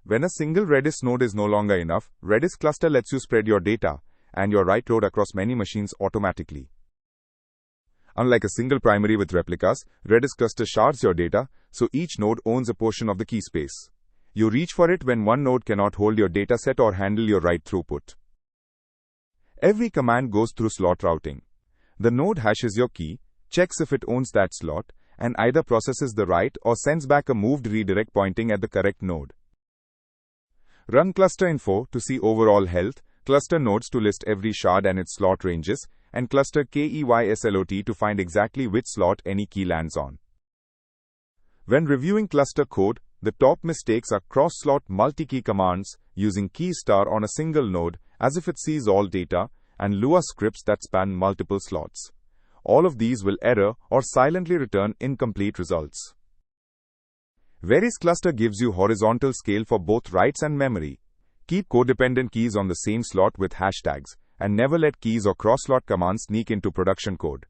When a single Redis node is no longer enough, Redis Cluster lets you spread your data and your write load across many machines automatically. Unlike a single primary with replicas, Redis Cluster shards your data, so each node owns a portion of the key space. You reach for it when one node cannot hold your dataset or handle your write throughput. Every command goes through slot routing. The node hashes your key, checks if it owns that slot, and either processes the write or sends back a moved redirect pointing at the correct node. Run cluster info to see overall health, cluster nodes to list every shard and its slot ranges, and cluster keyslot to find exactly which slot any key lands on. When reviewing cluster code, the top mistakes are cross-slot multi-key commands using key star on a single node as if it sees all data, and Lua scripts that span multiple slots. All of these will error or silently return incomplete results. Redis Cluster gives you horizontal scale for both writes and memory. Keep codependent keys on the same slot with hashtags, and never let keys or cross-slot commands sneak into production code.